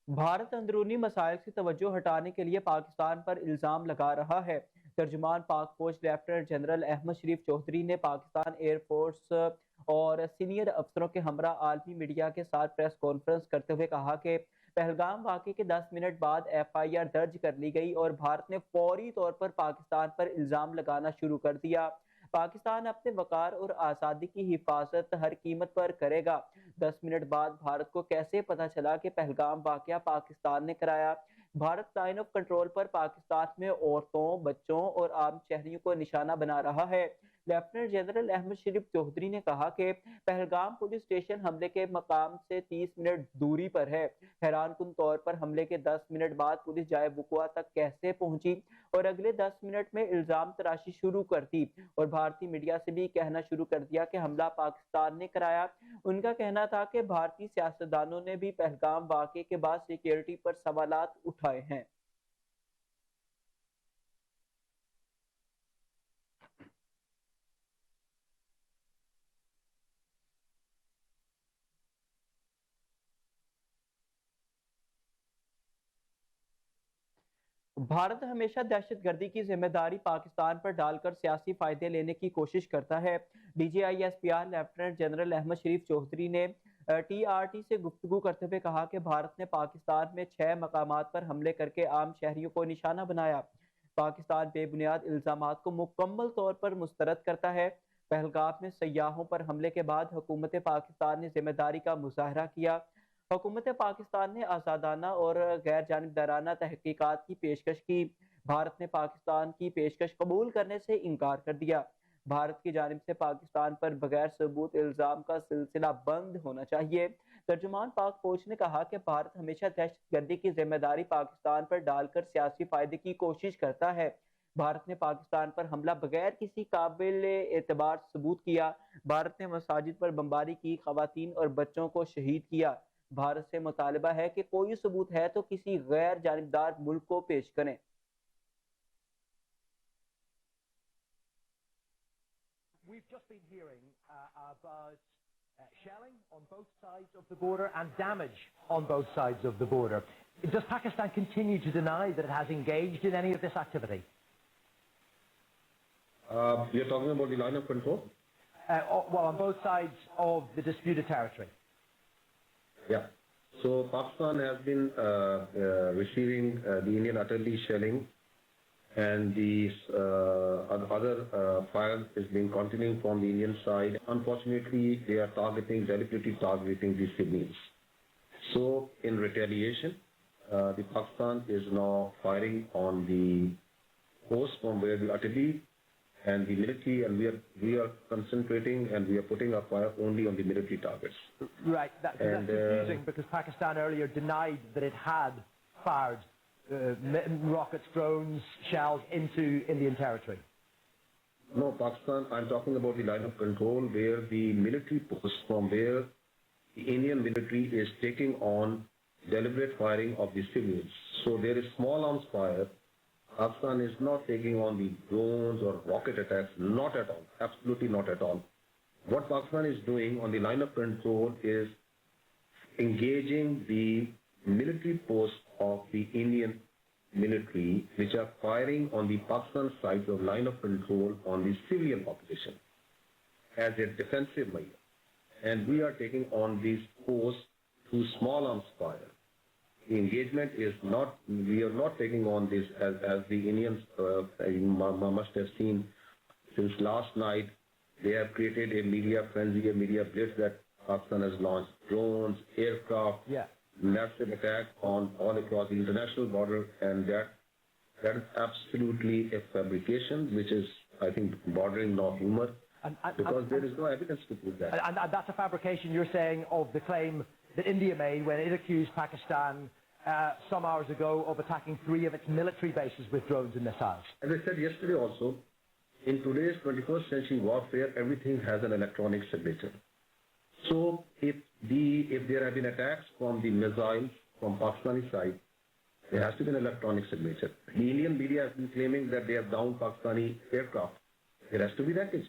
भारत अंदरूनी मसाइल से तवज्जो हटाने के लिए पाकिस्तान पर इल्ज़ाम लगा रहा है। तर्जुमान पाक फौज लेफ्टिनेंट जनरल अहमद शरीफ चौधरी ने पाकिस्तान एयरफोर्स और सीनियर अफसरों के हमरा आलमी मीडिया के साथ प्रेस कॉन्फ्रेंस करते हुए कहा कि पहलगाम वाक़े के 10 मिनट बाद FIR दर्ज कर ली गई और भारत ने फौरी तौर पर पाकिस्तान पर इल्ज़ाम लगाना शुरू कर दिया। पाकिस्तान अपने वकार और आज़ादी की हिफाजत हर कीमत पर करेगा। 10 मिनट बाद भारत को कैसे पता चला कि पहलगाम वाकया पाकिस्तान ने कराया? भारत लाइन ऑफ कंट्रोल पर पाकिस्तान में औरतों, बच्चों और आम शहरियों को निशाना बना रहा है। लेफ्टिनेंट जनरल अहमद शरीफ चौधरी ने कहा कि पहलगाम पुलिस स्टेशन हमले के मकाम से 30 मिनट दूरी पर है। हैरान कुन तौर पर हमले के 10 मिनट बाद पुलिस जाए वुकवा तक कैसे पहुंची और अगले 10 मिनट में इल्जाम तराशी शुरू कर दी और भारतीय मीडिया से भी कहना शुरू कर दिया कि हमला पाकिस्तान ने कराया। उनका कहना था कि भारतीय सियासतदानों ने भी पहलगाम वाकये के बाद सिक्योरिटी पर सवालात उठाए हैं। भारत हमेशा दहशतगर्दी की जिम्मेदारी पाकिस्तान पर डालकर सियासी फायदे लेने की कोशिश करता है। DGISPR लेफ्टिनेंट जनरल अहमद शरीफ चौधरी ने TRT से गुफ्तगू करते हुए कहा कि भारत ने पाकिस्तान में 6 मकामात पर हमले करके आम शहरियों को निशाना बनाया। पाकिस्तान बेबुनियाद इल्जामात को मुकम्मल तौर पर मुस्तरद करता है। पहलगाम में सयाहों पर हमले के बाद हुकूमत पाकिस्तान ने जिम्मेदारी का मुजाहरा किया। हुकूमत पाकिस्तान ने आज़ादाना और गैर जानिबदाराना तहकीकात की पेशकश की। भारत ने पाकिस्तान की पेशकश कबूल करने से इनकार कर दिया। भारत की जानिब से पाकिस्तान पर बगैर सबूत इल्ज़ाम का सिलसिला बंद होना चाहिए। तर्जुमान पाक फौज ने कहा कि भारत हमेशा दहशतगर्दी की जिम्मेदारी पाकिस्तान पर डालकर सियासी फायदे की कोशिश करता है। भारत ने पाकिस्तान पर हमला बगैर किसी काबिल एतबार सबूत किया। भारत ने मसाजिद पर बमबारी की, खवातीन और बच्चों को शहीद किया। भारत से मुतालबा है कि कोई सबूत है तो किसी गैर जानिबदार मुल्क को पेश करें। We've just been hearing about shelling on both sides of the border and damage on both sides of the border. Does Pakistan continue to deny that it has engaged in any of this activity? You're talking about the line of control? Well, on both sides of the disputed territory. Yeah. So Pakistan has been receiving the Indian artillery shelling, and the other fire is being continuing from the Indian side. Unfortunately, they are deliberately targeting the civilians. So, in retaliation, the Pakistan is now firing on the coast from where the artillery and the military, and we are concentrating and we are putting our fire only on the military targets. Right, that's confusing because Pakistan earlier denied that it had fired rockets, drones, shells into Indian territory. No, Pakistan, I'm talking about the line of control where the military post from where the Indian military is taking on deliberate firing of the civilians. So there is small arms fire. Pakistan is not taking on the drones or rocket attacks, not at all, absolutely not at all. What Pakistan is doing on the line of control is engaging the military posts of the Indian military, which are firing on the Pakistan side of line of control on the civilian population as a defensive measure. And we are taking on these posts through small arms fire. The engagement is not, we are not taking on this as the Indians must have seen since last night. They have created a media frenzy, a media blitz that Pakistan has launched drones, aircraft, massive attack on all across the international border, and that is absolutely a fabrication, which is, I think, bordering no humor, because there is no evidence to prove that. And that's a fabrication, you're saying, of the claim that India made when it accused Pakistan some hours ago of attacking 3 of its military bases with drones and missiles. As I said yesterday also, in today's 21st century warfare, everything has an electronic signature. So if there have been attacks from the missiles from Pakistani side, there has to be an electronic signature. The Indian media has been claiming that they have downed Pakistani aircraft. There has to be wreckage.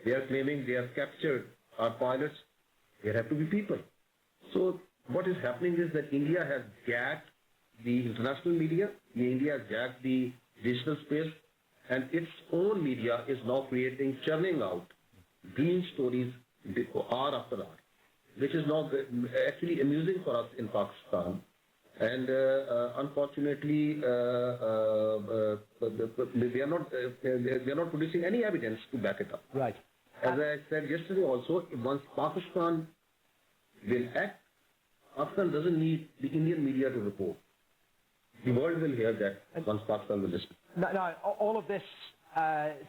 They are claiming they have captured our pilots. There have to be people. So what is happening is that India has gagged the international media, India has gagged the digital space, and its own media is now churning out green stories hour after hour, which is now actually amusing for us in Pakistan. And unfortunately, they are not producing any evidence to back it up. Right. As I said yesterday also, once Pakistan will act, Pakistan doesn't need the Indian media to report. The world will hear that once Pakistan will listen. Now, all of this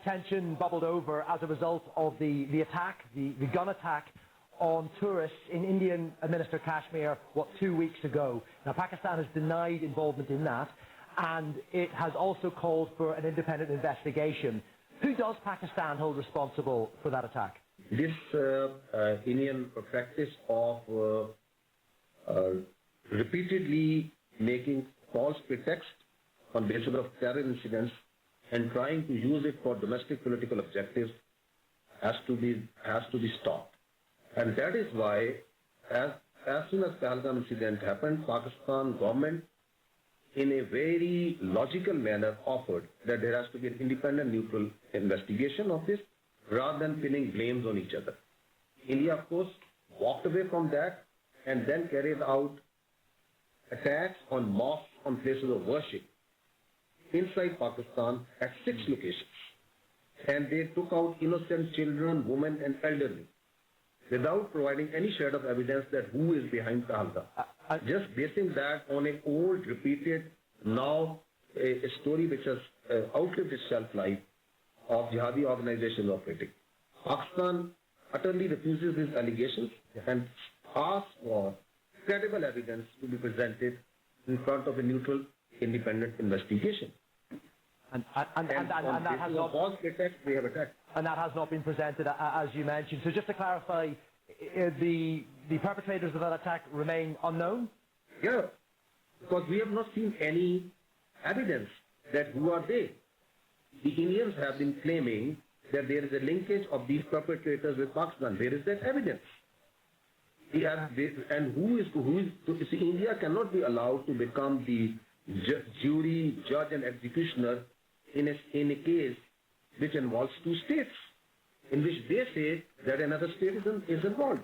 tension bubbled over as a result of the attack, the gun attack on tourists in Indian-administered Kashmir, 2 weeks ago. Now, Pakistan has denied involvement in that, and it has also called for an independent investigation. Who does Pakistan hold responsible for that attack? This Indian practice of repeatedly making false pretext on basis of terror incidents and trying to use it for domestic political objectives has to be stopped. And that is why, as soon as Pahalgam incident happened, Pakistan government, in a very logical manner, offered that there has to be an independent, neutral investigation of this, rather than pinning blames on each other. India, of course, walked away from that and then carried out attacks on mosques, on places of worship inside Pakistan at 6 locations. And they took out innocent children, women, and elderly, without providing any shred of evidence that who is behind Pahalgam. Just basing that on an old, repeated, now a story which has outlived its shelf life of jihadi organizations operating. Pakistan utterly refuses these allegations and asks for credible evidence to be presented in front of a neutral, independent investigation. And that has not false pretext we have attacked. And that has not been presented, as you mentioned. So just to clarify, the perpetrators of that attack remain unknown? Yeah, because we have not seen any evidence that who are they. The Indians have been claiming that there is a linkage of these perpetrators with Pakistan. Where is that evidence? And who is see, India cannot be allowed to become the jury, judge, and executioner in a case which involves 2 states, in which they say that another state is involved.